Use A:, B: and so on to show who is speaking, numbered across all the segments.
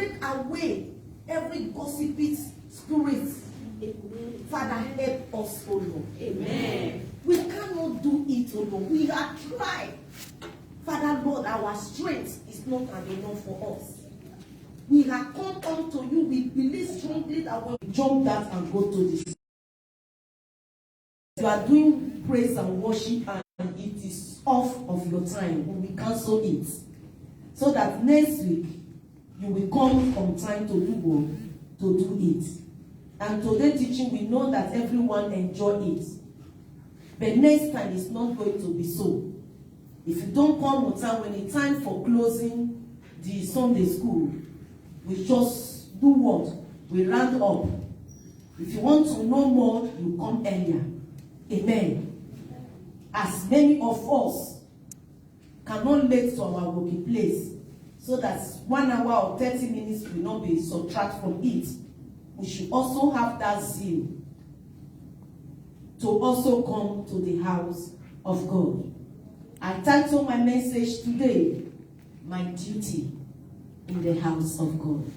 A: break away every gossiping spirit. Father, help us, O Lord.
B: Amen.
A: We cannot do it, O Lord. We are tried. Father, Lord, our strength is not enough for us. We have come unto you. We believe strongly that when we jump that and go to this, you are doing praise and worship and it is off of your time. We cancel it. So that next week, you will come on time to do what? To do it. And today teaching, we know that everyone enjoy it. But next time, it's not going to be so. If you don't come on time, when it's time for closing the Sunday school, we just do what? We round up. If you want to know more, you come earlier. Amen. As many of us cannot late to our working place, so that 1 hour or 30 minutes will not be subtracted from it, we should also have that zeal to also come to the house of God. I title my message today, My Duty in the House of God.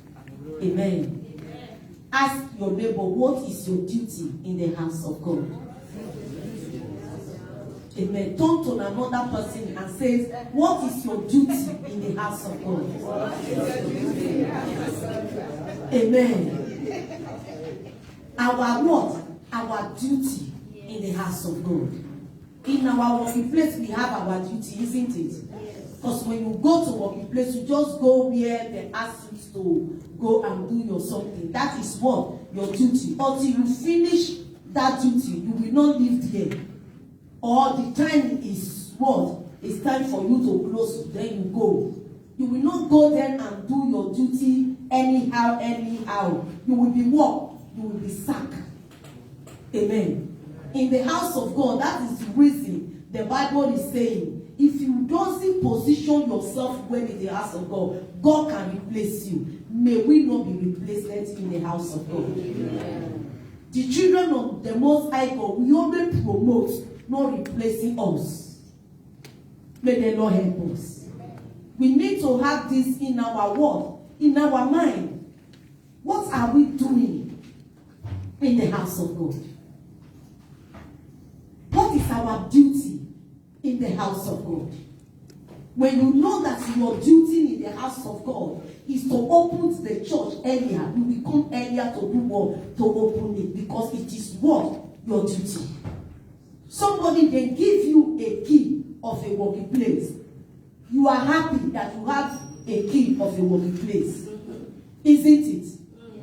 A: Amen. Ask your neighbor, what is your duty in the house of God? Amen. Turn to another person and say, what is your duty in the house of God? Amen. Our what? Our duty in the house of God. In our working place, we have our duty, isn't it? Because when you go to working place, you just go where they ask you to go and do your something. That is what? Your duty. Until you finish that duty, you will not live there. Or the time is what? It's time for you to close, then you go. You will not go there and do your duty anyhow. You will be what? You will be sacked. Amen. In the house of God, that is the reason the Bible is saying, if you don't position yourself well in the house of God, God can replace you. May we not be replaced in the house of God. Amen. The children of the Most High God, we always promote, not replacing us. May the Lord help us. We need to have this in our world, in our mind. What are we doing in the house of God? What is our duty in the house of God? When you know that your duty in the house of God is to open the church earlier, you will come earlier to do what? To open it, because it is what? Your duty. Somebody they give you a key of a working place. You are happy that you have a key of a working place. Isn't it?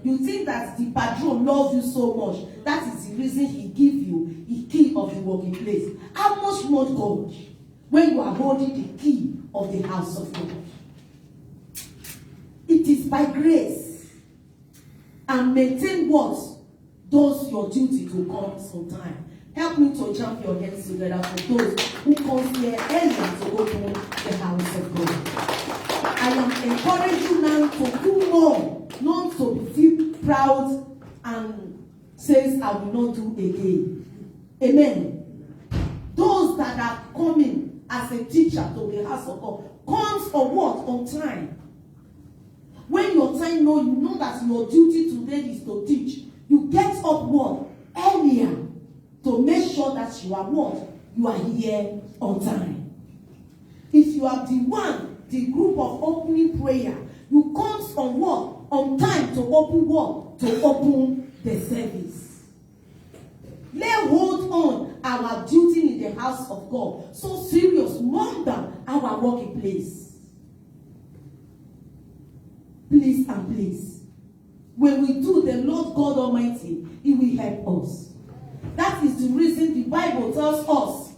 A: You think that the patron loves you so much. That is the reason he gives you a key of the working place. How much more God when you are holding the key of the house of God? It is by grace. And maintain what? Does your duty to come sometime. Help me to jump your hands together for those who come here earlier to open the house of God. I am encouraging you now to do more, not to feel proud and says, I will not do again. Amen. Those that are coming as a teacher to the house of God, comes for what? On time. When your time you know that your duty today is to teach, you get up what? Earlier. To make sure that you are what? You are here on time. If you are the group of opening prayer, you comes on what? On time to open what? To open the service. Let's hold on our duty in the house of God. So serious, more than our working place. Please and please. When we do, the Lord God Almighty, He will help us. That is the reason the Bible tells us.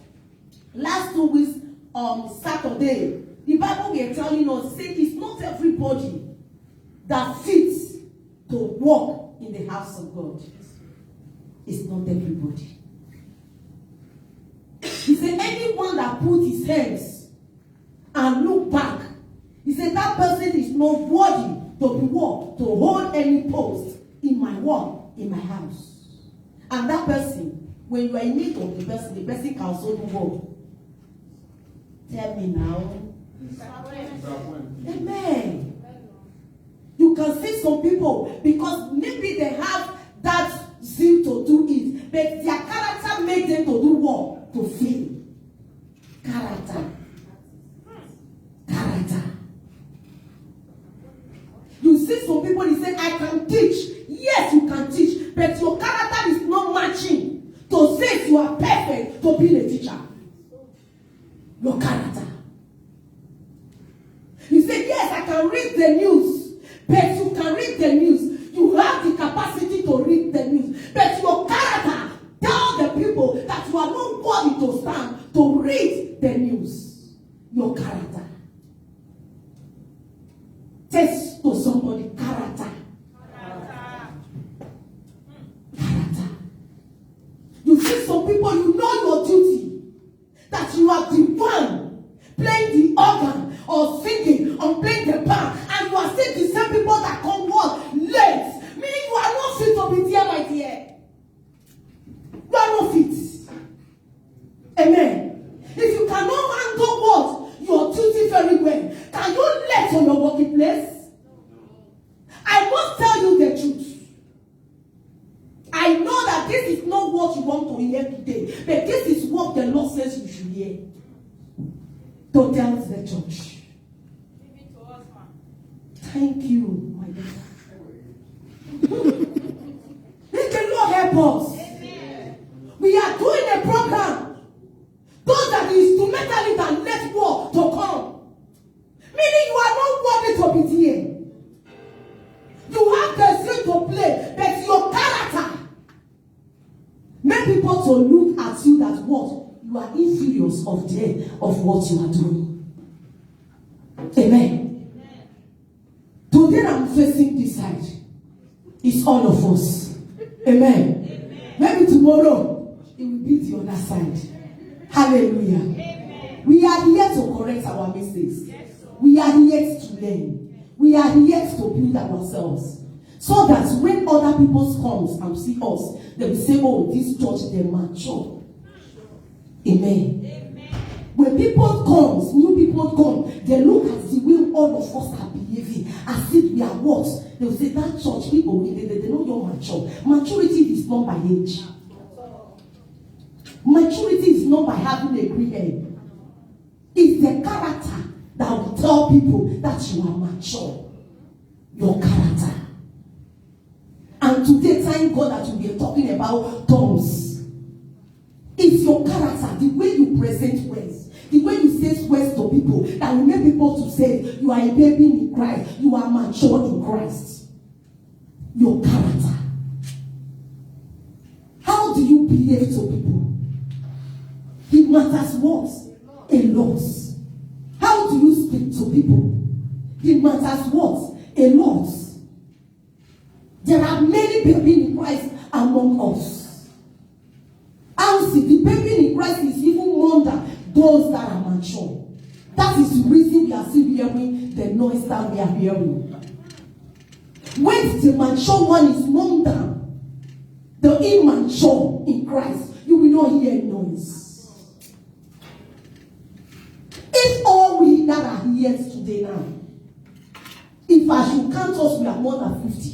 A: Last 2 weeks on Saturday, the Bible we are telling us, say it's not everybody that fits to walk in the house of God. It's not everybody. He said anyone that put his hands and look back, he said that person is not worthy to be what? To hold any post in my work, in my house. And that person, when you are in need of the person can also do what? Tell me now. Amen. You can see some people because maybe they have that zeal to do it, but their character made them to do what? To fail. Character. Character. You see some people, they say, I can teach. Yes, you can teach, but your character is not matching to say you are perfect to be a teacher. Your character. You say, yes, I can read the news, but you can read the news. You have the capacity to read the news, but your character tell the people that you are not worthy to stand to read the news. Your character. Test to somebody, character. Character. You see some people, you know your duty, that you are the one playing the organ or singing or playing the band, and you are still the same people that come work late, meaning you are not fit to be there, my dear. You are not fit. Amen. If you cannot handle what? Your duty very well, can you let on your working place? I must tell you the truth. I know that this is not what you want to hear today, but this is what the Lord says you should hear. To tell the church. Thank you, my daughter. May the Lord help us. Amen. We are doing a program. Those that is instrumentally that let war to come. Meaning you are not worthy to be here. You have the skill to play, but your character make people to look at you that what? You are inferior of what you are doing. Amen. Today I'm facing this side. It's all of us. Amen. Maybe tomorrow it will be the other side. Hallelujah. Amen. We are here to correct our mistakes. We are here to learn. We are here to build ourselves. So that when other people come and see us, they will say, oh, this church, they're mature. Amen. Amen. When people come, new people come, they look at the way all of us are behaving as if we are what? They will say, that church, people, they know you're mature. Maturity is not by age. Maturity is not by having a green head. It's the character that will tell people that you are mature. Your character. And today, thank God that we are talking about tongues. It's your character, the way you present words, the way you say words to people, that will make people to say, you are a baby in Christ, you are mature in Christ. Your character. How do you behave to people? It matters what? A lot. How do you speak to people? It matters what? A lot. There are many babies in Christ among us. And see, the baby in Christ is even more than those that are mature. That is the reason we are still hearing the noise that we are hearing. When the mature one is more than the immature in Christ, you will not hear noise. If all we that are here today now, if I should count us, we are more than 50.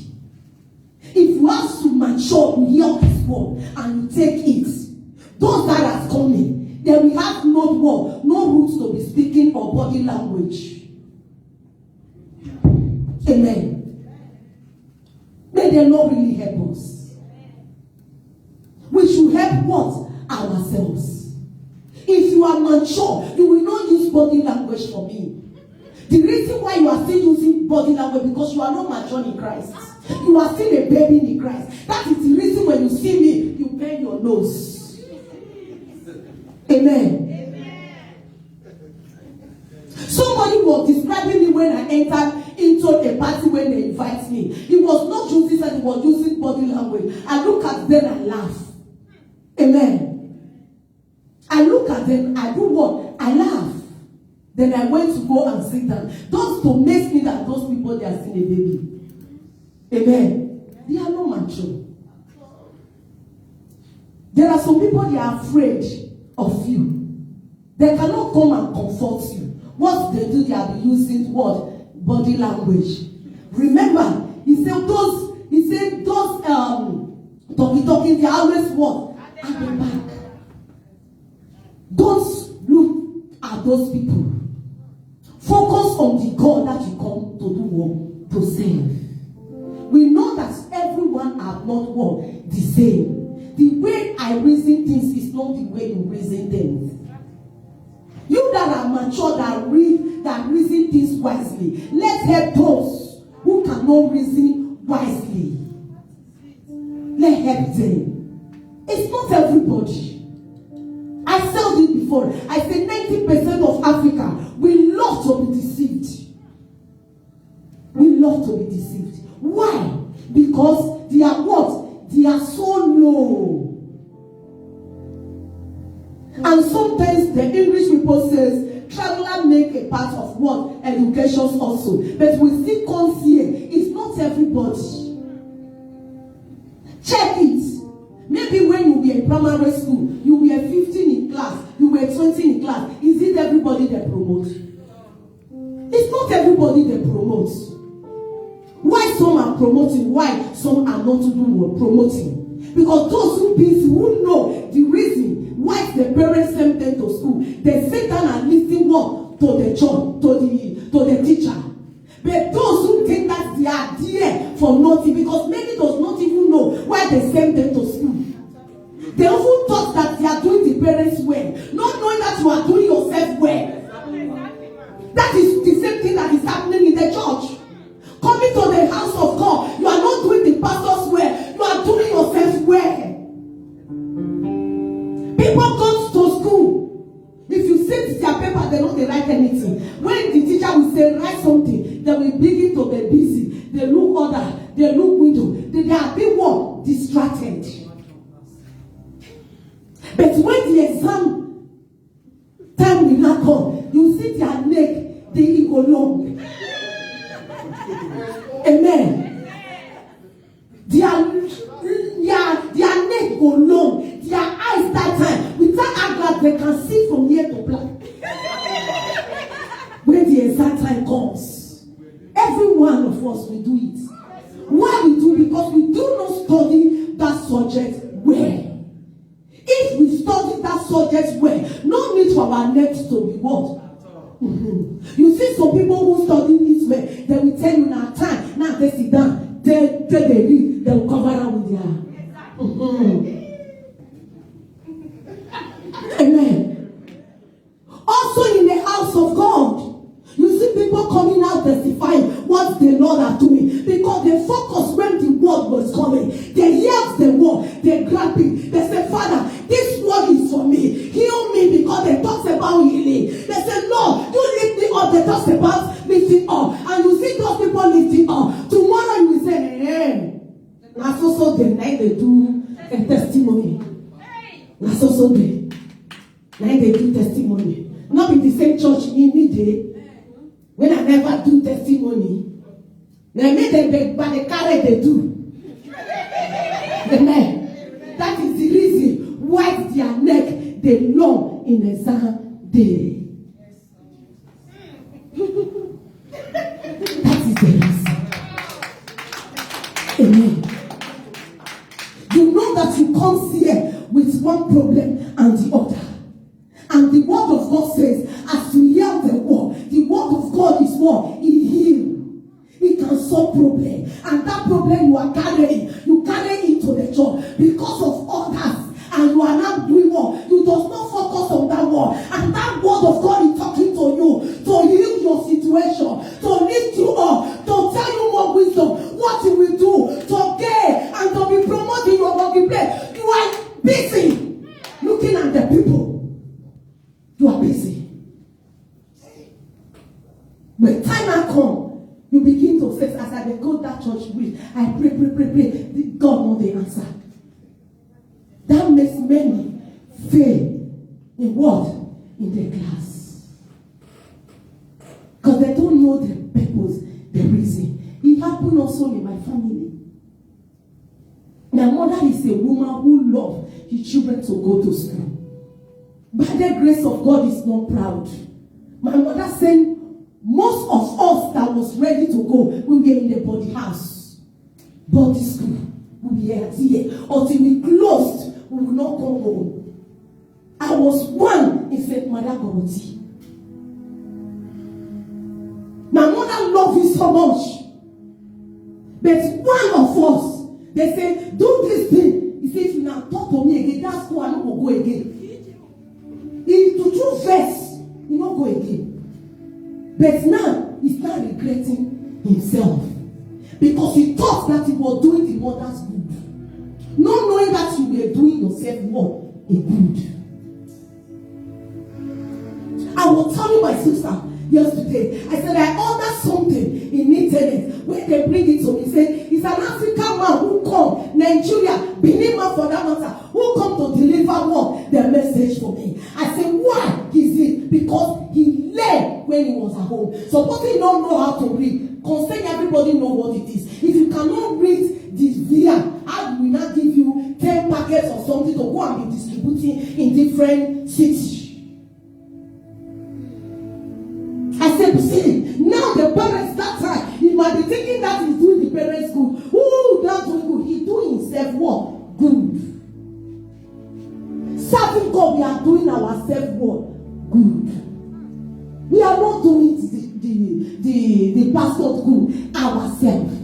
A: If you have to mature, you hear this word and you take it. Those that are coming, they will have no word, no roots to be speaking or body language. Amen. May the Lord really help us. We should help what? Ourselves. If you are mature, you will not use body language for me. The reason why you are still using body language because you are not mature in Christ. You are still a baby in Christ. That is the reason when you see me, you bend your nose. Amen. Somebody was describing me when I entered into a party when they invite me. He was not using that, he was using body language. I look at them and laugh. Amen. I look at them, I do what? I laugh. Then I went to go and sit down. Just to make me that those people, they are still a baby. Amen. They are not mature. There are some people, they are afraid of you. They cannot come and comfort you. What they do, they are using what? Body language. Remember, he said those talking, they always what? At the back. Don't look at those people. Focus on the God that you come to do what? To save. We know that everyone are not what? The same. The way I reason things is not the way you reason things. You that are mature, that reason things wisely. Let's help those who cannot reason wisely. Let's help them. It's not everybody. I said it before. I said 90% of Africa, we love to be deceived. We love to be deceived. Why? Because they are what? They are so low. And sometimes the English people says, traveler make a part of what? Education also. But we still can't see it. It's not everybody. Check it. Maybe when you were in primary school, you were 15 in class, you were 20 in class. Is it everybody that promotes? It's not everybody that promotes. Why some are promoting? Why some are not promoting? Because those who busy, who know the reason why the parents send them to school, they sit down and listen what to the job, to the teacher. But those who think that they are there for nothing, because many does not even know why they send them to school. They often thought that they are doing the parents well, not knowing that you are doing yourself well. That is the same thing that is happening in the church. Coming to the house of God, you are not doing the pastors well, you are doing yourself well. People go to school. If you sit their paper, they don't write anything. When the teacher will say, write something, they will begin to be busy. They look other, they look window. They are being distracted. But when the exam time will not come, you see their neck, they go long. Amen. Their neck go long. Their eyes that time, without eyeglass, they can see from here to black. When the exact time comes, every one of us will do it. Why we do? Because we do not study that subject well. If we study that subject well, no need for our necks to be what? You see some people who study this way, they will tell you now time, now they sit down, they read, they will cover up with their Amen. Also in the house of God, you see people coming out testifying what the Lord are doing, because they focus when the word was coming. They hear the word, they grab it, they say, Father, this word is for me. Heal me, because they talk about healing. They say, no, you lift me up. They talk about lifting up. And you see those people lifting up. Tomorrow you will say, hey, that's also the night they do a testimony. That's also the night they do testimony. Not in the same church in me day. When I never do testimony, they make them beg, but the carry they do. Amen. That is the reason why their neck they long in exam day. That is the reason. Amen. You know that you come here with one problem and the other. And the word of God says, as you hear the word of God is what? He heals. He can solve problem. And that problem you are carrying, you carry into the church because of others. And you are not doing what? You does not focus on that word. And that word of God is talking to you to heal your situation, to lift you up, to tell you more wisdom, what you will do to gain and to be promoted in your workplace. You are busy looking at the people. You are busy. When time has come, you begin to say, as I go to that church with, I pray. God knows the answer. That makes many fail in what? In the class. Because they don't know the purpose, the reason. It happened also in my family. My mother is a woman who loves her children to go to school. By the grace of God, is not proud. My mother sent most of us that was ready to go, we were in the body house, body school. We were here until we closed. We will not come home. I was one in St. Maria Goroti. My mother loved me so much. But one of us, they say, do this thing. He said, if you now talk to me again, that's who I not go again. If to choose first, he not go again. But now, he's not regretting himself. Because he thought that he was doing the mother's good. Not knowing that you were doing yourself what? A good. I was telling my sister yesterday, I said, I ordered something in internet. When they bring it to me, say, it's an African man who come, Nigeria, Benin man for that matter, who come to deliver what? The message for me. I said, why is it? Because he learned when he was at home. Suppose he don't know how to read, concern everybody know what it is. If you cannot read this via, I will not give you 10 packets or something to go and be distributing in different cities. I said, see, now the parents that time, he might be thinking that he's doing the parents good. Ooh, not doing good. He's doing himself what? Good. Serving God, we are doing ourselves what? Good. We are not doing the pastor's good ourselves.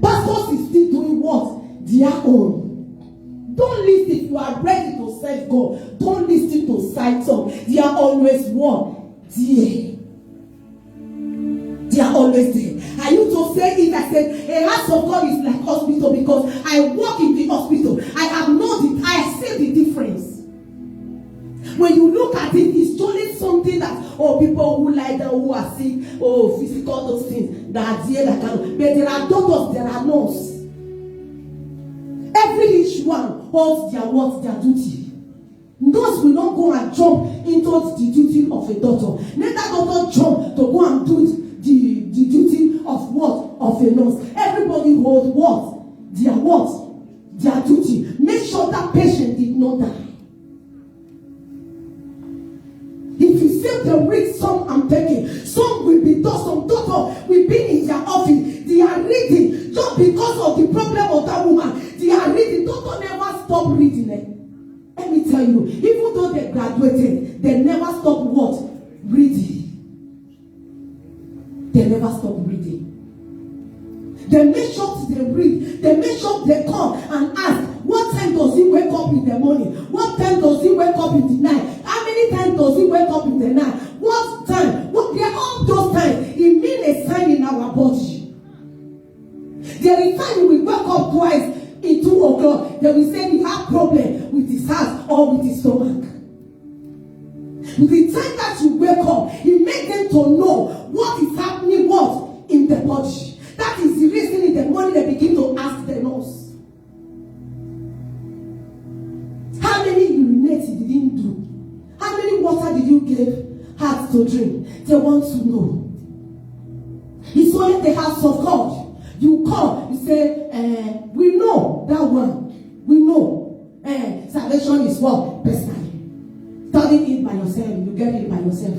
A: Pastors is still doing what? Their own. Don't listen if you are ready to serve God. Don't listen to side talk. They are always what? There. They are always there. I used to say it. I said, a house of God is like hospital because I work in the hospital. I have known it. I see the difference. When you look at it, it's only something that, people who lie down, who are sick, physical, those things that are there that can. But there are doctors, there are nurses. Every each one holds their duty. Nurse will not go and jump into the duty of a doctor. Let that doctor jump to go and do the duty of what? Of a nurse. Everybody holds what? Their duty. Make sure that patient did not die. If you say the read some I'm taking, some will be done, some doctor will be in their office. They are reading just because of the problem of that woman. They are reading. Doctor never stop reading it. Let me tell you, even though they graduated, they never stop what? Reading. They never stop reading. They make sure they read. They make sure they come and ask, what time does he wake up in the morning? What time does he wake up in the night? How many times does he wake up in the night? What time? What? They are all those times. It means a sign in our body. There is time we wake up twice in 2 o'clock. They will say we have problem with his heart or with his stomach. The time that you wake up, it makes them to know what is happening, what in the body. That is the reason in the morning they begin to ask the nurse, how many urinates did you do? How many water did you give her to drink? They want to know. It's only the house of God. You come, you say, we know that one. We know. Salvation is what? Personally. Study it by yourself. You get it by yourself.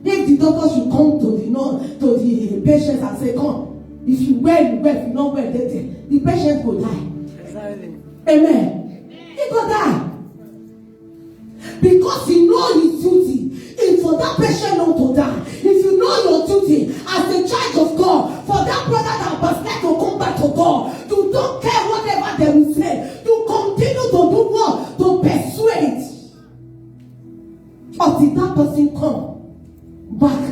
A: If the doctor should come to the patients and say, come, if you wear, you wear. If you not wear, the patient will die. Exactly. Amen. He will die. Because he knows his duty. If for that patient not to die, if you know your duty as a child of God, for that brother that was like to come back to God, you don't care whatever they will say. You continue to do what? To persuade. Until that person come back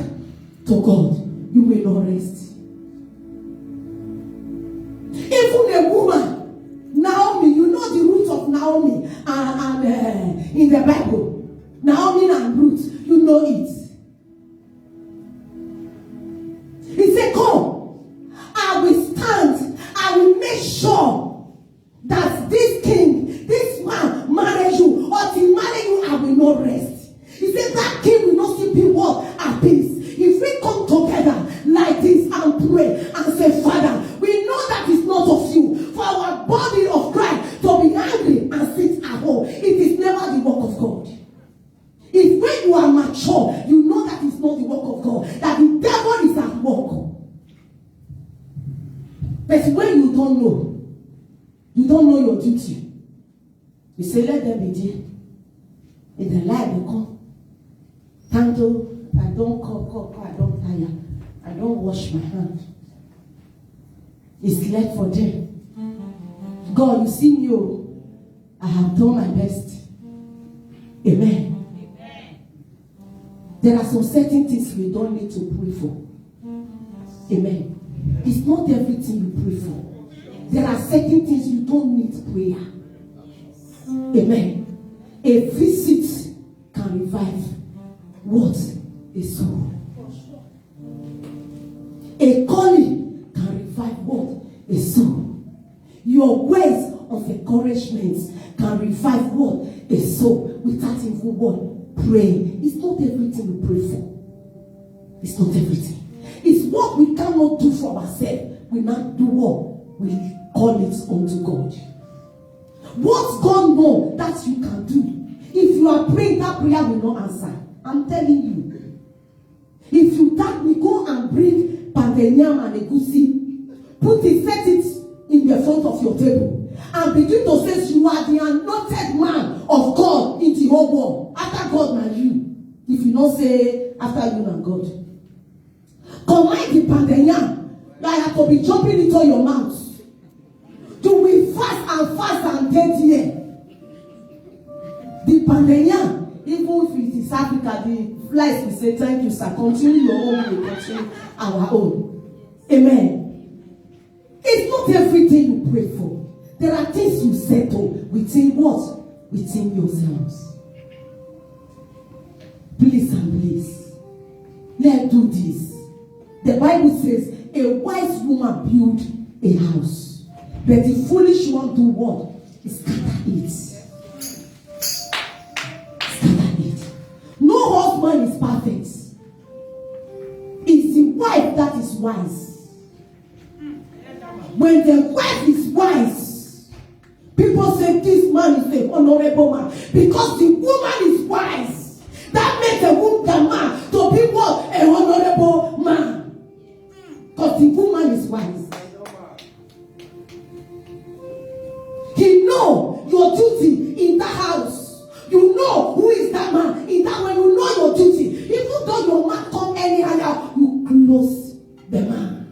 A: to God, you will not rest. Even a woman, Naomi, you know the root of Naomi and in the Bible. Naomi and Ruth, you know it. He said, come, I will stand, I will make sure that this king, this man marry you, or to marry you, I will not rest. He said that king will not simply walk at peace. If we come together like this and pray and say, Father, we know that it's not of you. For our body of Christ to be angry and sit at home, it is never the work of God. you don't know your duty, you say, let them be there. In the light, they come. Tanto, I don't call, I don't tire. I don't wash my hand. It's left for them. God, you see me, oh, I have done my best. Amen. There are some certain things we don't need to pray for. Amen. It's not everything you pray for. There are certain things you don't need prayer. Amen. A visit can revive what? A soul. A calling can revive what? A soul. Your words of encouragement can revive what? A soul. Without even what? Praying. It's not everything we pray for. It's not everything. It's what we cannot do for ourselves. We not do what? We call it unto God. What God knows that you can do. If you are praying, that prayer will not answer. I'm telling you. If you tell me, go and bring pandenyam and egusi, put it, set it in the front of your table, and begin to say you are the anointed man of God in the whole world. After God and you. If you don't say after you and God. Command the pandenyam that have to be jumping into your mouth. You will fast and get here. The pandemic, even if it is Africa, the flies will say, thank you, sir. Continue your own, we continue our own. Amen. It's not everything you pray for. There are things you settle within what? Within yourselves. Please and please. Let's do this. The Bible says, a wise woman build a house, but the foolish one do what? Scatter it. No husband is perfect. It's the wife that is wise. When the wife is wise, people say this man is an honorable man. Because the woman is wise. That makes the man to be what? A honorable man. Because the woman is wise. He knows your duty in the house. You know who is that man. In that when you know your duty, even though your man come anyhow, you close the man.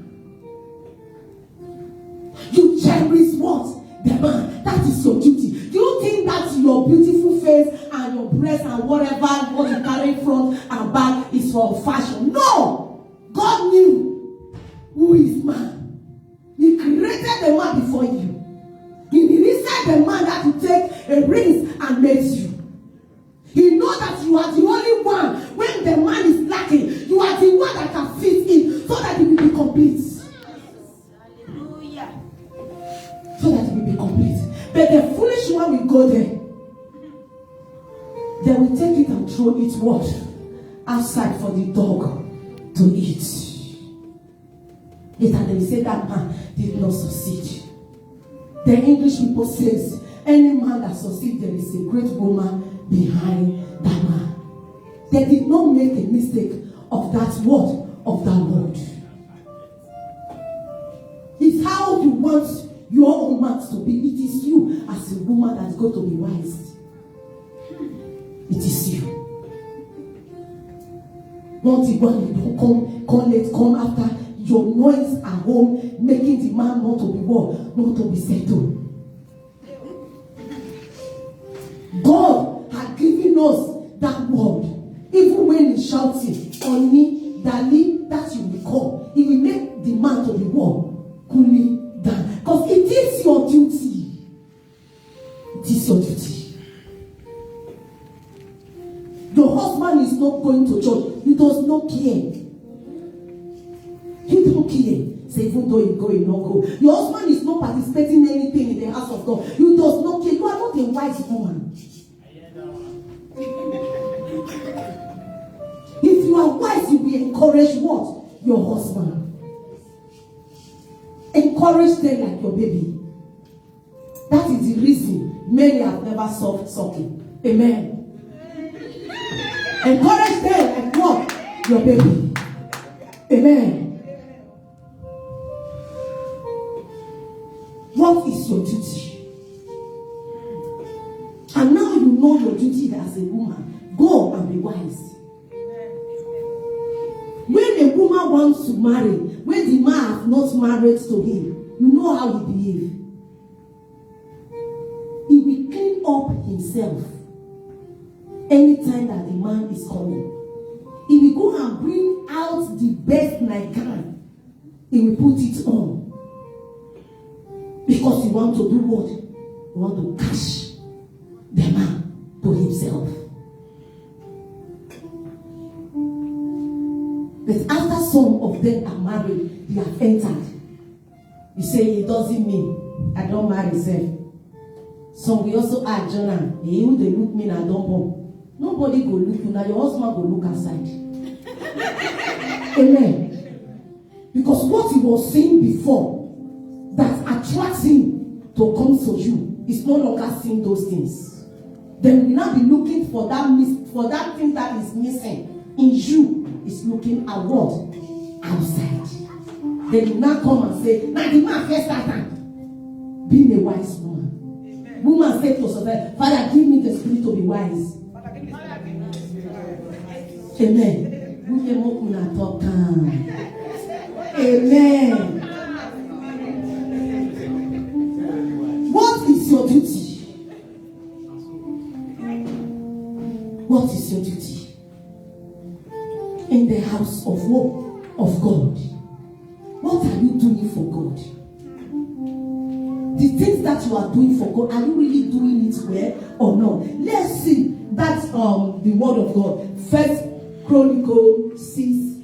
A: You cherish what? The man. That is your duty. Do you think that your beautiful face and your breast and whatever what you carry front and back is for fashion? No! God knew who is man. He created the man before you. He released the man that will take a ring and makes you. He knows that you are the only one. When the man is lacking, you are the one that can fit in so that he will be complete. Hallelujah. So that he will be complete. But the foolish one will go there. They will take it and throw it what? Outside for the dog to eat. Later they will say that man did not succeed. The English people says, any man that succeeds, there is a great woman behind that man. They did not make a mistake of that word, of that word. It's how you want your own man to be. It is you as a woman that's going to be wise. It is you. Not the one you don't come after your noise at home, making the man not to be what? Not to be settled. God had given us that word. Even when he's shouting, Oni, Dali, that you will come. He will make the man to be what? Cooling down. Because it is your duty. It is your duty. Your husband is not going to church. He does not care. He don't care. Say, even though you go, you not go. Your husband is not participating in anything in the house of God. You does not care. You are not a wise woman. If you are wise, you will encourage what? Your husband. Encourage them like your baby. That is the reason many have never solved sucking. Amen. Encourage them like what? Your baby. Amen. What is your duty? And now you know your duty as a woman. Go and be wise. When a woman wants to marry, when the man is not married to him, you know how he behaves. He will clean up himself anytime that the man is coming. He will go and bring out the best nightgown. He will put it on. Because he wants to do what? He wants to cash the man to himself. But after some of them are married, they have entered. You say it doesn't mean I don't marry self. Some we also add Jonah. You they look me and I don't born. Nobody go look you now. Your husband go look outside. Amen. Because what he was saying before that attracts him to come to you is no longer seeing those things. Then we now be looking for that thing that is missing in you. Is looking at what? Outside. Then you now come and say, now the man first time. Being a wise woman. Amen. Woman said to herself, Father, give me the spirit to be wise. Amen. Amen. What is your duty? What is your duty? In the house of what? Of God. What are you doing for God? The things that you are doing for God, are you really doing it well or not? Let's see. That's the word of God. First Chronicles 6.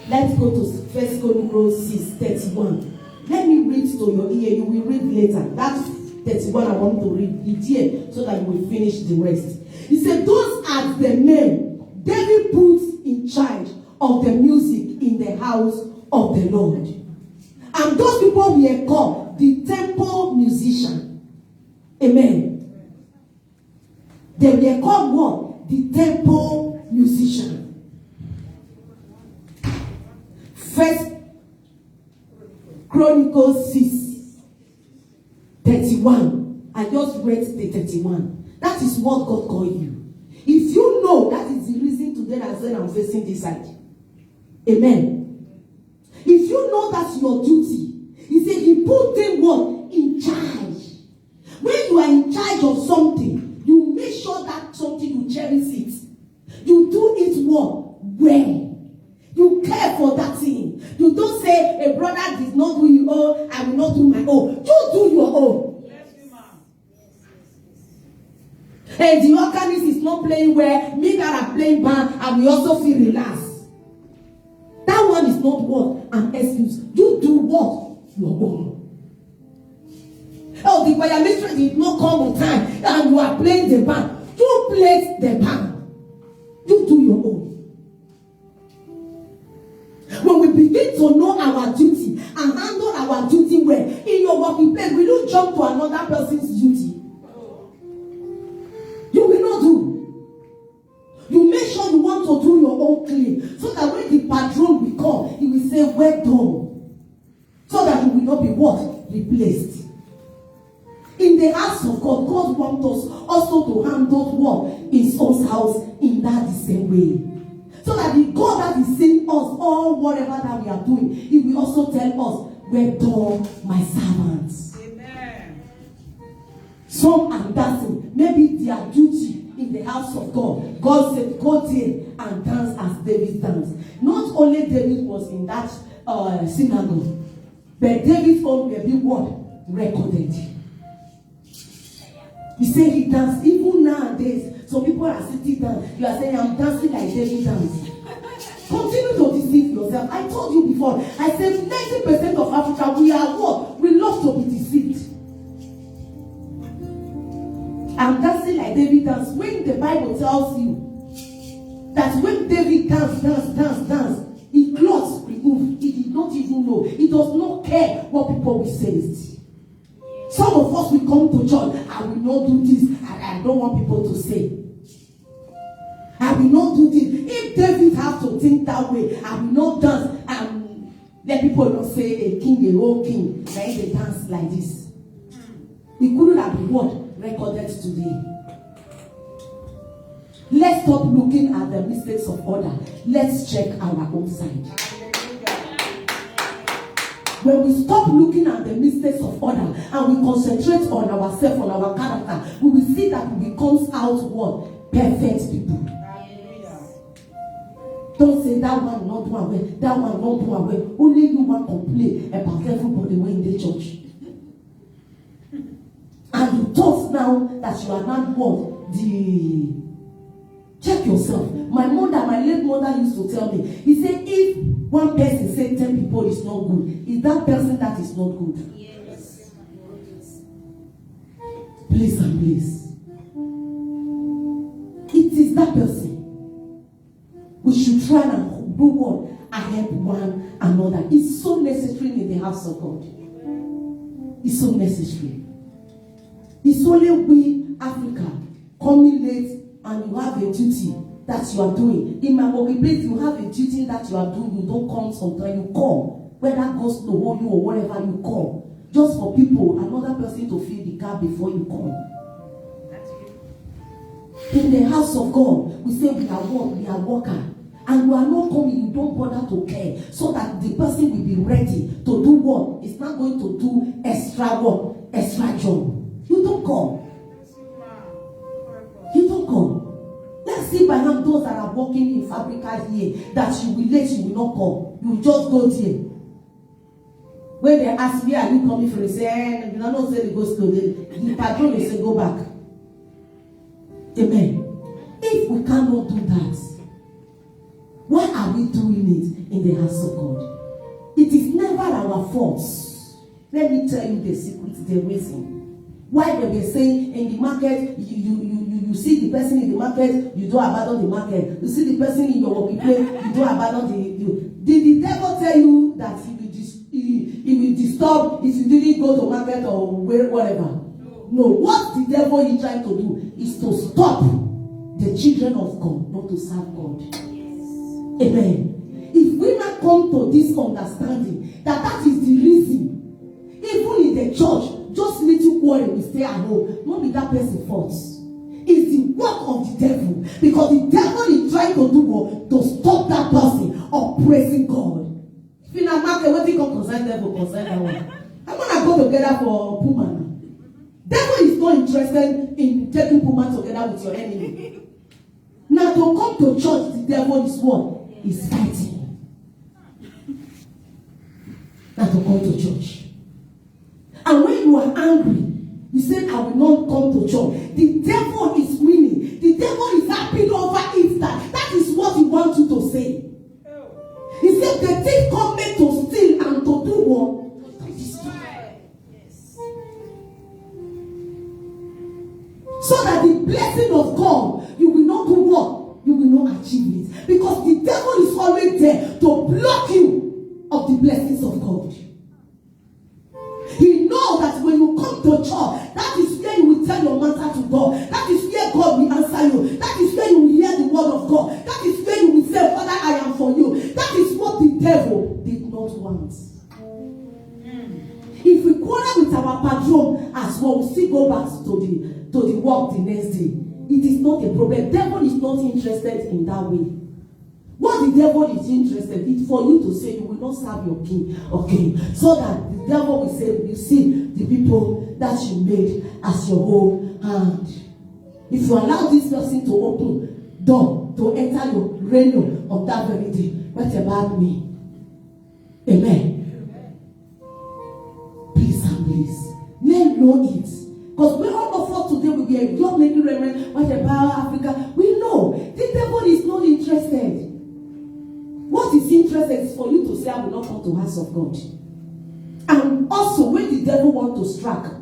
A: Let's go to First Chronicles 6:31. Let me read to your ear. You will read later. That's 31 I want to read it here so that you will finish the rest. He said, those are the men David put in charge of the music in the house of the Lord. And those people were called the temple musician. Amen. They were called what? The temple musician. First Chronicles 6:31. I just read the 31. That is what God called you. If you know, that is the reason today I said I'm facing this side. Amen. If you know that's your duty, he said he put them what? In charge. When you are in charge of something, you make sure that something you cherish it. You do it what? Well. You care for that thing. You don't say a brother did not do your own, I will not do my own. You do your own. And the organist is not playing well. Me that are playing band, and we also feel relaxed. That one is not what? An excuse. You do what? Your own. Oh, the choir mistress did not come on time, and you are playing the band. You play the band. You do your own. When we begin to know our duty and handle our duty well, in your working place, we don't jump to another person's duty. You will not do. You make sure you want to do your own clean, so that when the patron will come, he will say, well done. So that you will not be what? Replaced. In the house of God, God wants us also to handle what? In His own house in that the same way. So that the God that is seeing us, all whatever that we are doing, He will also tell us, well done, my servants. Amen. Some are dancing. Maybe their duty in the house of God. God said, go there and dance as David danced. Not only David was in that synagogue, but David's own will be what? Recorded. He said he danced. Even nowadays, some people are sitting down. You are saying, I'm dancing like David danced. Continue to deceive yourself. I told you before. I said 90% of Africa, we are what? We love to be deceived. I'm dancing like David danced. When the Bible tells you that when David danced, his clothes removed. He did not even know. He does not care what people will say. Some of us will come to church. I will not do this. I don't want people to say. I will not do this. If David have to think that way, I will not dance and let people not say a king, a whole king. then they dance like this. It couldn't have been what recorded today. Let's stop looking at the mistakes of others. Let's check our own side. When we stop looking at the mistakes of others and we concentrate on ourselves, on our character, we will see that we become outward perfect people. Don't say that one not do away, that one not do away. Only you want to complain about everybody when in the church. And you thought now that you are not what? Check yourself. My late mother used to tell me, he said, if one person said 10 people is not good, is that person that is not good? Yes. Please and please. It is that person. We should try and do what? And help one another. It's so necessary in the house of God. It's so necessary. It's only we, Africa, coming late and you have a duty that you are doing. In my workplace, you have a duty that you are doing. You don't come sometimes, you come. Whether goes to hold you or whatever, you come. Just for people, another person to fill the gap before you come. In the house of God, we say we are worker. And you are not coming, you don't bother to care. So that the person will be ready to do what? It's not going to do extra work, extra job. You don't come. You don't come. Let's see by now those that are working in Fabrica here, that you will late, you will not come. You will just go there. When they ask me, are you coming from? They say, you don't say they go slow. The patron will say, go back. Amen. If we cannot do that, why are we doing it in the house of God? It is never our fault. Let me tell you the secret, the reason. Why they were saying in the market, you see the person in the market, you don't abandon the market. You see the person in your workplace, you don't abandon the. Did the devil tell you that he will disturb if you didn't go to market or whatever? No. What the devil is trying to do is to stop the children of God not to serve God. Amen. If we not come to this understanding that is the reason, even in the church, just little quarrel will stay at home. Not be that person's fault. It's the work of the devil. Because the devil is trying to do what? To stop that person of praising God. If you not market, what do you concern devil, concern that one? I'm gonna go together for Puma. Devil is not interested in taking Puma together with your enemy. Now to come to church, the devil is what? Is fighting. Now to come to church. And when you are angry, you say, I will not come to church. The devil is winning. The devil is happy over it. That is what he wants you to say. He said, the thief cometh to steal and to do what? To destroy. Yes. So that the blessing of God, you will not do what? You will not achieve it. Because the devil is always there to block you of the blessings of God. He knows that when you come to church, that is where you will tell your matter to God. That is where God will answer you. That is where you will hear the word of God. That is where you will say, Father, I am for you. That is what the devil did not want. If we quarrel with our patron as well, we still go back to the work the next day. It is not a problem. The devil is not interested in that way. What the devil is interested in is for you to say you will not serve your king or king. So that the devil will say, you see the people that you made as your own hand. If you allow this person to open door to enter your reign on that very day, what about me? Amen. Please and please. Men know it. Because when all of us today will be a job making reverend, what about Africa? We know the devil is not interested. What is interested is for you to say, I will not come to the house of God. And also, when the devil wants to strike,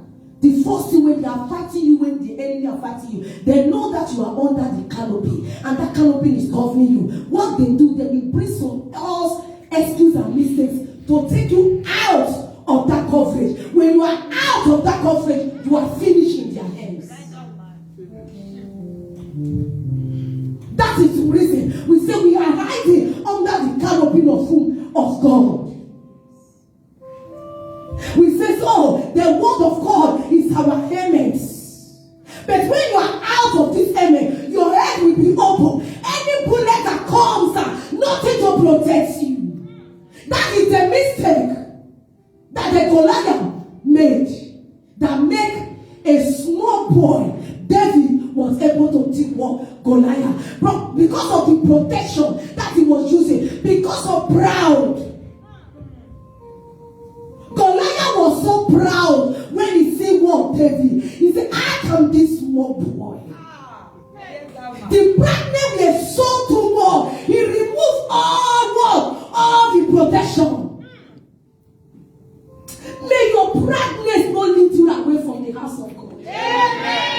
A: the first thing when they are fighting you, when the enemy are fighting you, they know that you are under the canopy, and that canopy is covering you. What they do, they will bring some else excuse and mistakes to take you out of that coverage. When you are out of that coverage, you are finished in their hands. That is the reason we say we are hiding under the canopy of God. We say so the word of God is our helmet. But when you are out of this helmet, your head will be open. Any bullet that comes, nothing to protect you. That is the mistake that the Goliath made. That make a small boy, David, was able to take Goliath. But because of the protection that he was using, because of proud. Goliath was so proud when he see what David. He said, I am this small boy. The brightness was so too much. He removed all the protection. May your brightness not lead you away from the house of God. Amen.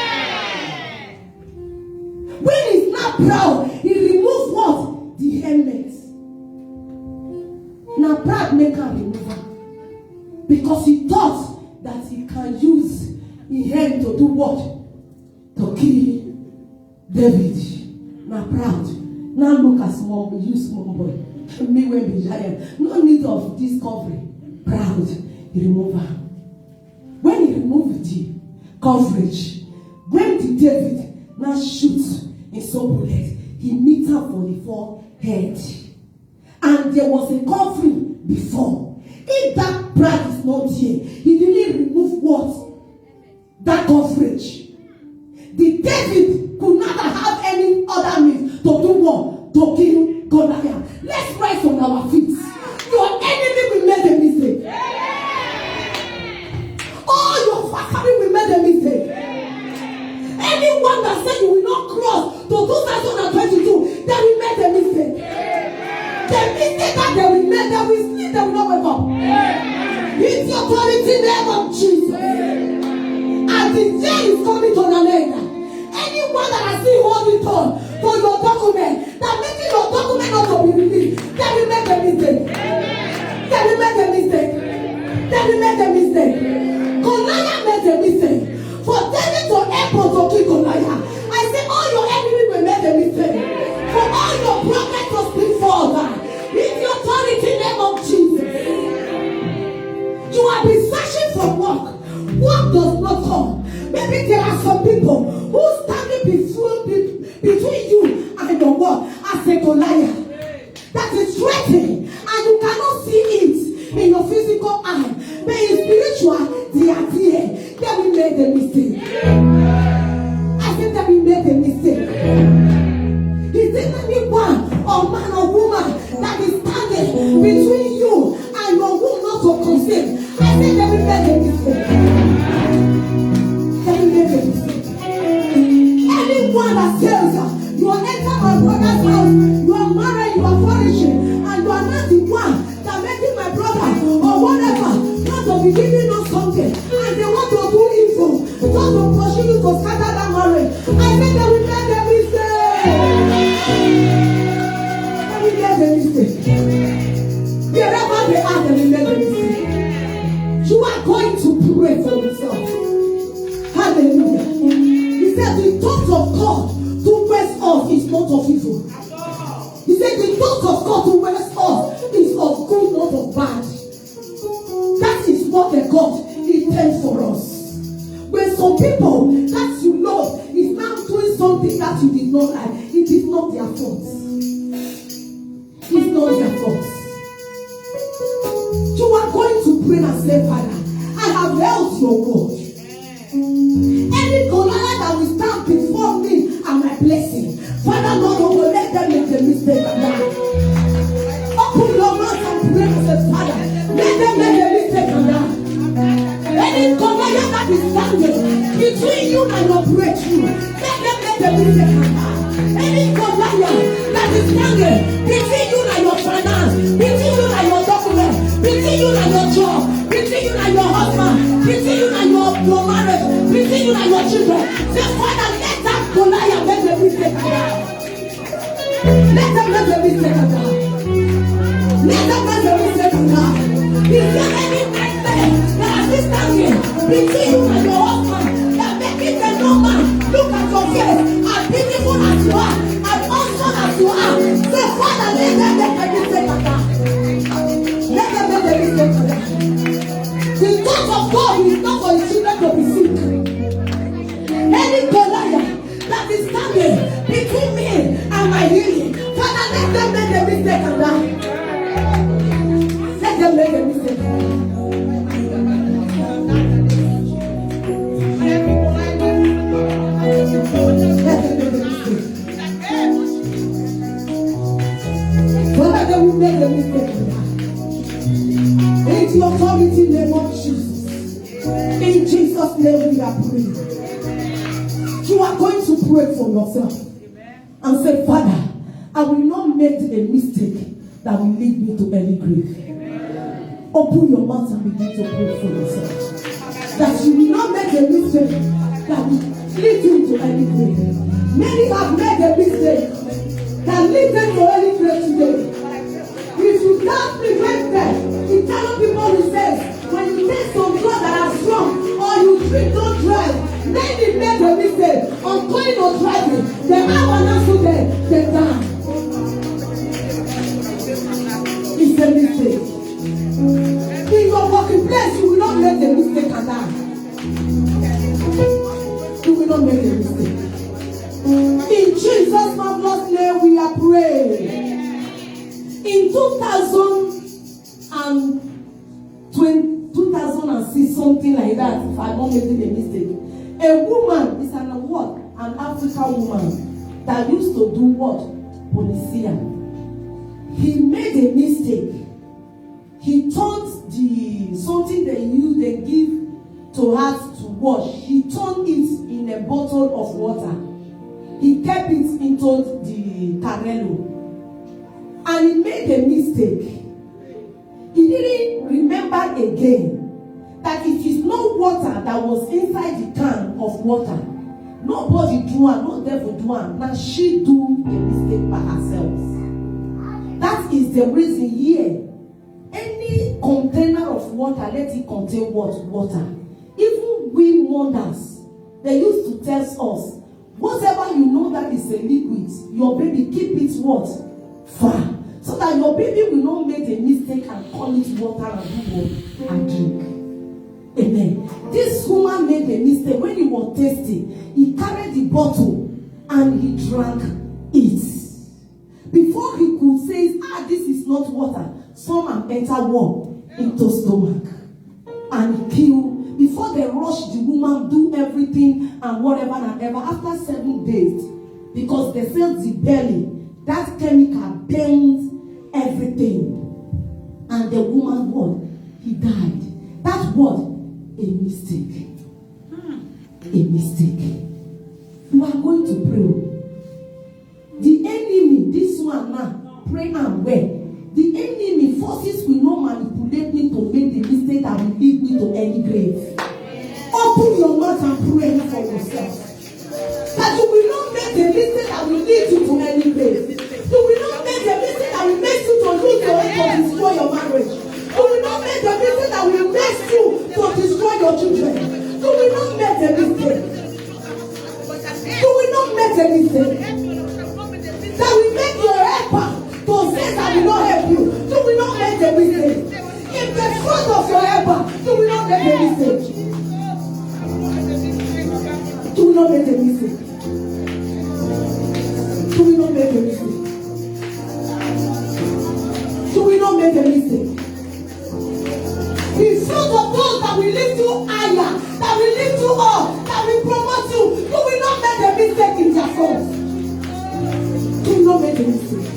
A: When he's not proud, he removed what? The helmet. Now pride make him remove it. Because he thought that he can use his hand to do what? To kill David. Now proud. Now look at small, you small boy. Me when be giant. No need of this covering. Proud. He removed her. When he removed the coverage, when the David now shoots in some bullet, he meet her for the forehead. And there was a covering before. If that pride is not here, he didn't remove what? That coverage. The David could not have any other means to do what? To kill Goliath. Let's rise on our feet. Your enemy will make a mistake. All your family will make a mistake. Anyone that said you will not cross to 2022, they will make a mistake. The mistake that they will make, they will sleep, they will not wake up. It's the authority name of Jesus. And the day is coming to an end. Anyone that has seen holding on to your document, that making your document not to be released, they will make a mistake. They will make a mistake. They will make a mistake. Goliath made a mistake. For David to able to kill Goliath, I say all your enemies will make a mistake. For all your prophets to speak further, in the authority name of Jesus. You have been searching for work. Work does not come. Maybe there are some people who standing between you and your work as a Goliath that is threatening, and you cannot see it in your physical eye. But in spiritual, they are there. They will make a mistake. I said that we made a mistake. Is there anyone or man or woman that is standing between you and your womb not to conceive? I said that we made a mistake. That we made a mistake. Anyone that says you are entering my brother's house, you are married, you are flourishing, and you are not the one that making my brother or whatever not to be giving us something, and they want to do evil, just to pursue you to scatter that marriage. I said that we made a mistake. Wherever they are, they will make a mistake. You are going to pray for yourself. Hallelujah. He said the thoughts of God towards us is not of evil. He said the thoughts of God towards us is of good, not of bad. That is what the God intends for us. When some people that you love is now doing something that you did not like, it is not their fault. It's not their fault. You are going to pray and say, Father, I have held your word. Any Goliath that will stand before me and my blessing, Father, Lord, I will let them make the mistake now. Open your mouth and pray and say, Father, let them make the mistake now. Any Goliath that is standing between you and your breakthrough, let them make the mistake now. Any Goliath that is standing between you and your finance, between you and your document, between you and your job, between you and your husband, between you and your marriage, between you and your children, say, Father, let that Goliath make the mistake now. Let them make the mistake now. Let them make the mistake now. Is there any nightmare that has been standing between you and your husband that making the normal look at your face as beautiful as you are, as awesome as you are? Say, Father, let them make the mistake now. Let them make the mistake now. The thoughts of God God is not for his children to be sick. Any Goliath that is standing between me and my healing, Father, let them make a mistake and die. Let them make a mistake. Father, they will make a mistake. In the authority name of Jesus. In Jesus' name we are praying. You are going to pray for yourself. And say, Father, I will not make a mistake that will lead me to any grave. Open your mouth and begin to pray for yourself. That you will not make a mistake that will lead you to any grave. Many have made a mistake that lead them to any grave today. If you can't prevent them, you tell people who says, when you take some drugs that are strong, or you drink, don't drive. Many make a mistake on going or driving. They have an accident, they die. It's a mistake. In your working place, you will not make a mistake and die. You will not make a mistake. In Jesus' marvelous name, we are praying. In 2006, something like that, if I'm not making a mistake, a woman is an award, an African woman that used to do what? Policia. He made a mistake. He turned something they give to her to wash. He turned it in a bottle of water. He kept it into the Carrello. And he made a mistake. He didn't remember again that it is no water that was inside the can of water. Nobody do her, no devil do her. Now she do a mistake by herself. That is the reason here. Any container of water, let it contain what? Water. Even we mothers, they used to tell us, whatever you know that is a liquid, your baby keep it what? Far. So that your baby will not make a mistake and call it water and do what? And drink. Amen. This woman made a mistake. When he was thirsty, he carried the bottle and he drank it. Before he could say, this is not water, someone enter war into stomach and kill. Before they rush the woman, do everything and whatever and ever. After 7 days, because they felt the belly, that chemical burns everything. And the woman, what? He died. That's what? A mistake. A mistake. You are going to pray. The enemy, this one now, pray and wear. The enemy forces will not manipulate me to make the mistake that will lead me to any grave. Open your mouth and pray for yourself. That you will not make the mistake that will lead you to any grave. You will not make the mistake that will make you to lose your head or destroy your marriage. You will not make the mistake that will make you to destroy your children. You will not make the mistake. You will not make the mistake that will make your helper to say that will not help you. You will not make the mistake. In the front of your helper, you will not make the mistake. You will not make a mistake. You will not make a mistake. You will not make a mistake. In front of those that will lift you higher, that will lift you up, that will promote you, you will not make a mistake in their front. You will not make a mistake.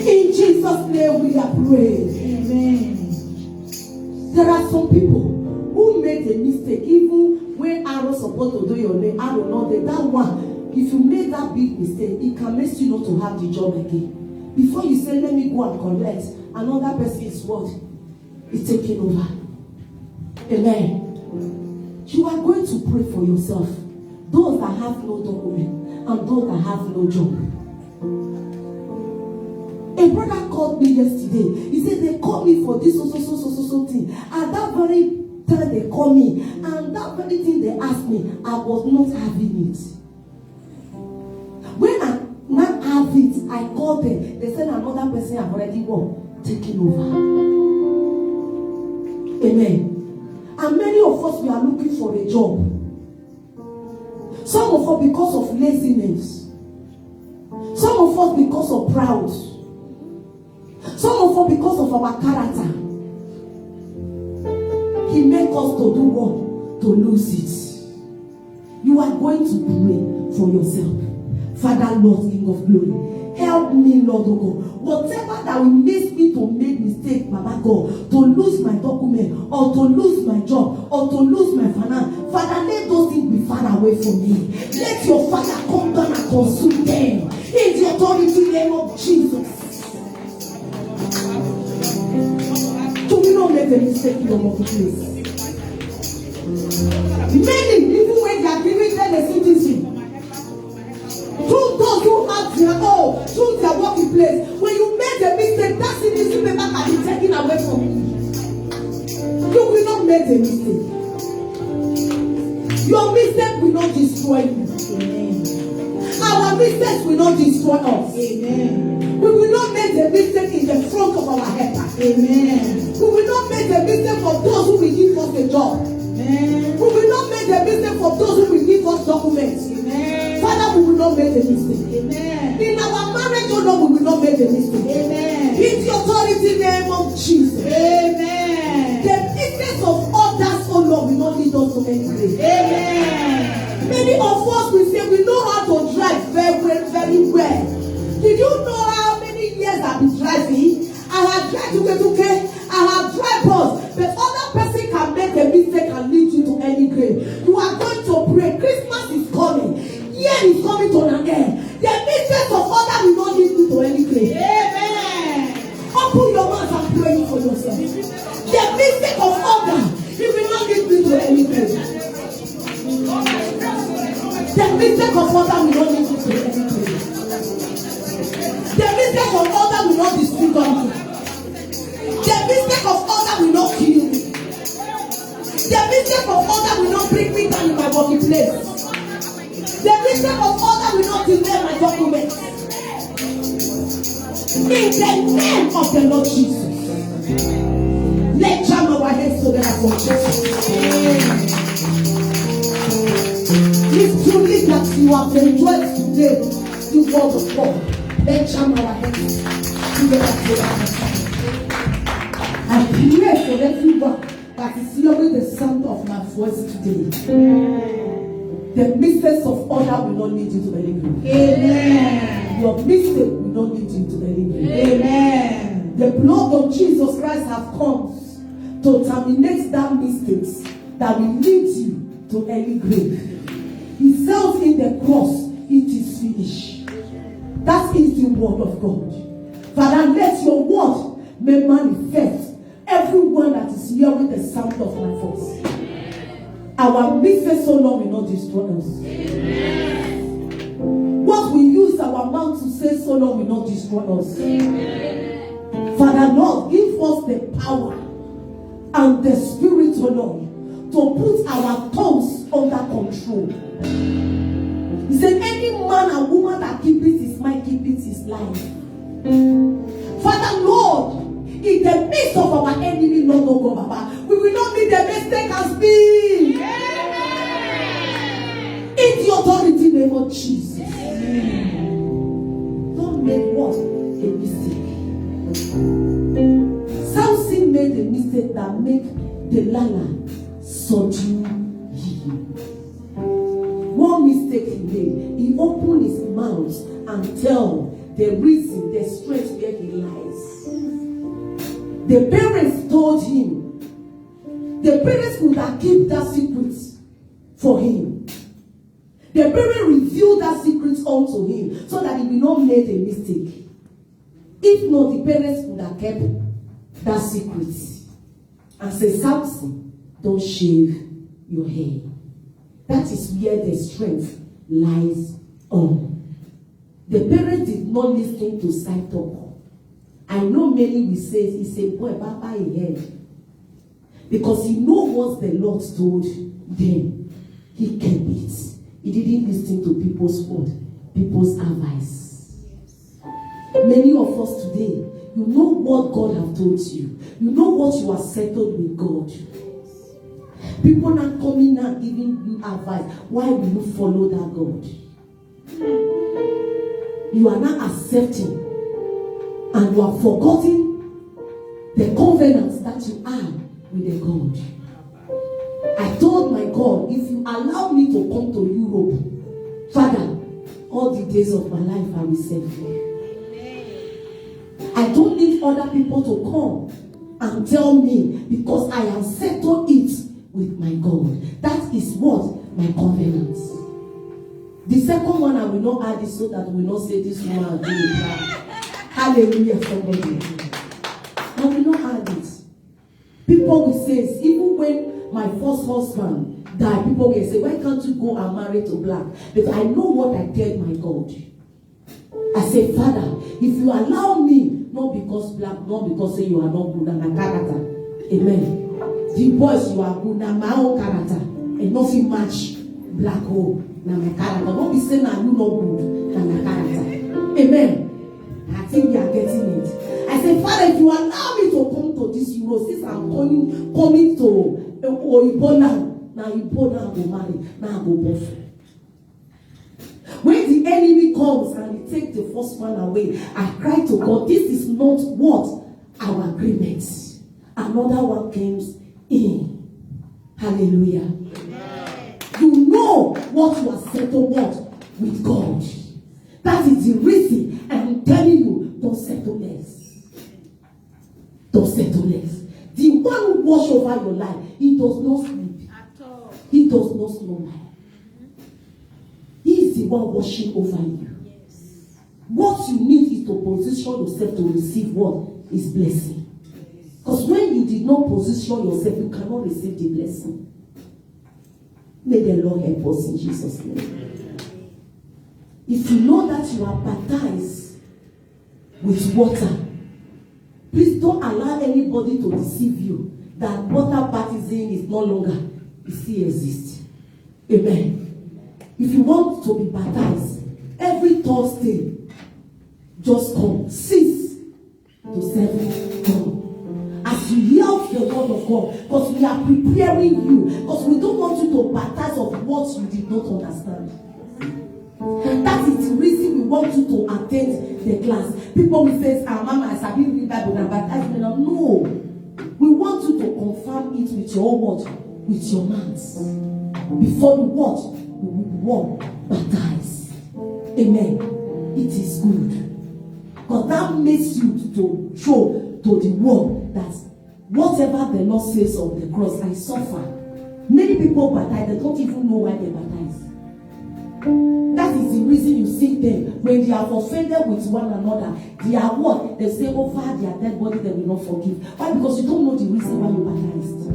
A: In Jesus' name we are praying. Amen. There are some people who made a mistake even when Aaron supposed to do your name. Aaron not there. That one, if you made that big mistake, it can make you not to have the job again. Before you say, let me go and collect, another person is what? Is taking over. Amen. You are going to pray for yourself. Those that have no document and those that have no job. A brother called me yesterday. He said they called me for this so thing. And that very time they called me, and that very thing they asked me, I was not having it. When I not have it, I called them. They said another person have already taken over. Amen. And many of us, we are looking for a job. Some of us because of laziness. Some of us because of proud. Some of us because of our character. He made us to do what? To lose it. You are going to pray for yourself. Father, Lord, King of Glory, help me, Lord, oh God. Whatever that will make me to make mistake, Baba God, to lose my document, or to lose my job, or to lose my finance, Father, let those things be far away from me. Let your Father come down and consume them in the authority name of Jesus. Do we not make a mistake in your workplace? Many, even when they are giving them a citizen, through those who have their own, through their working place, when you make a mistake, that citizen paper can be taken away from you. You will not make a mistake. Your mistake will not destroy you. Amen. Our mistakes will not destroy us. Amen. We will not make the mistake in the front of our helper. Amen. We will not make the mistake of those who will give us a job. Amen. We will not make the mistake of those who will give us documents. Amen. Father, we will not make a mistake. Amen. In our marriage, oh Lord, we will not make a mistake. Amen. In the authority name of Jesus. Amen. The mistakes of others, oh Lord, will not lead us to any place. Amen. Many of us will say we know how to drive very well, very well. Did you know how many years I've been driving? I have tried to get okay. I have tried bus, but other person can make a mistake and lead you to any grave. You are going to pray. Christmas is coming. Year is coming to an end. The mistakes of others will not lead you to any grave. Amen. Open your mouth and pray for yourself. The mistake of others, it will not lead you to any grave. The mistake of others will not lead you to any grave. The mistake of others will not disfigure you. The mistake of others will not kill you. The mistake of others will not bring me down in my working place. The mistake of others will not delay my documents. In the name of the Lord Jesus. Let's jam our heads together for Jesus. If truly that you have enjoyed today the word of God, let's jam our heads together for I pray for everyone that is hearing the sound of my voice today. The mistakes of others will not lead you to any grave. Amen. Your mistake will not lead you to any grave. Amen. The blood of Jesus Christ has come to terminate that mistakes that will lead you to any grave. He says in the cross, it is finished. That is the word of God. Father, let your word may manifest. Everyone that is hearing the sound of my voice. Our mistakes so long will not destroy us. Amen. What we use our mouth to say so long will not destroy us. Amen. Father, Lord, give us the power and the spirit, oh Lord, to put our tongues under control. He said, any man and woman that keeps his mind, keeps his life. Father, Lord, in the midst of our enemy, Lord, oh God, Baba, we will not make the mistake and speak. In the authority name of Jesus. Don't make what? A mistake. Samson made a mistake that made Delilah subdue him. One mistake he made, he opened his mouth and tell the reason, the strength where he lies. The parents told him. The parents could have kept that secret for him. The parents revealed that secret unto him so that he will not make a mistake. If not, the parents could have kept that secret and say, Samson, don't shave your hair. That is where the strength lies on. The parents did not listen to side talk. I know many will say, he said, boy, Papa, he heard. Because he knows what the Lord told them. He kept it. He didn't listen to people's word, people's advice. Many of us today, you know what God have told you. You know what you are settled with God. People are coming and giving you advice. Why will you follow that God? You are not accepting, and you are forgetting the covenants that you have with the God. I told my God, if you allow me to come to Europe, Father, all the days of my life I will serve you. I don't need other people to come and tell me, because I have settled it with my God. That is what? My covenant. The second one, I will not add it so that we will not say this woman and do it. Hallelujah, somebody. I will not add it. People will say, even when my first husband died, people will say, why can't you go and marry to black? But I know what I tell my God. I say, Father, if you allow me, not because black, not because say you are not good and my character. Amen. The boys, you are good and my own character. And nothing match black hole na my character. Don't be saying that you not good na my character. Amen. I think we are getting it. I say, Father, if you allow me to come to this Euro, since I'm coming to Oibo now Ibo now go marry, now go both. When the enemy comes and he takes the first one away, I cry to God, this is not what our agreement. Another one comes in. Hallelujah. Amen. You know what you are settled what with God. That is the reason I'm telling you, don't settle less. Don't settle less. The one who watch over your life, he does not sleep at all. He does not slumber. He is the one watching over you. Yes. What you need is to position yourself to receive what is blessing. Because when you did not position yourself, you cannot receive the blessing. May the Lord help us in Jesus' name. If you know that you are baptized with water, please don't allow anybody to deceive you that water baptism is no longer, it still exists. Amen. If you want to be baptized, every Thursday, just come, cease to serve God. As you hear the word of God, because we are preparing you, because we don't want you to baptize of what you did not understand. And that is the reason we want you to attend the class. People will say, Mama, I sabi read Bible and baptize me. No. We want you to confirm it with your what? With your mouth. Before you what? You will baptize. Amen. It is good. Because that makes you to show to the world that whatever the Lord says on the cross, I suffer. Many people baptize, they don't even know why they baptize. That is the reason you see them when they are offended with one another. They are what? They say over their dead body, they will not forgive. Why? Because you don't know the reason why you baptized.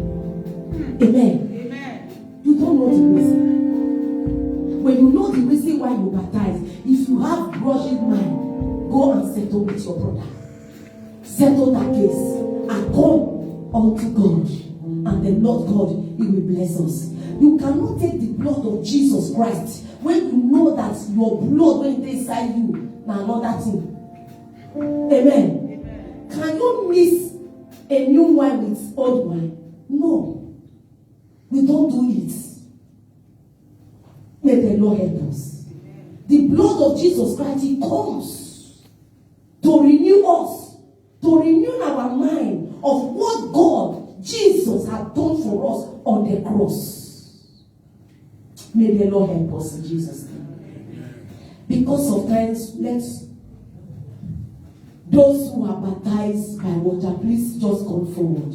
A: Amen. Amen. You don't know the reason. When you know the reason why you baptize, if you have grudging mind, go and settle with your brother. Settle that case and come unto God, and the Lord God, He will bless us. You cannot take the blood of Jesus Christ when you know that your blood when it is inside you now another thing. Amen. Can you mix a new wine with old wine? No. We don't do it. May the Lord help us. The blood of Jesus Christ, it comes to renew us, to renew our mind of what God, Jesus, had done for us on the cross. May the Lord help us in Jesus' name. Because of times, those who are baptized by water, please just come forward.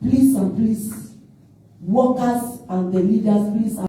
A: Please and please, workers and the leaders, please.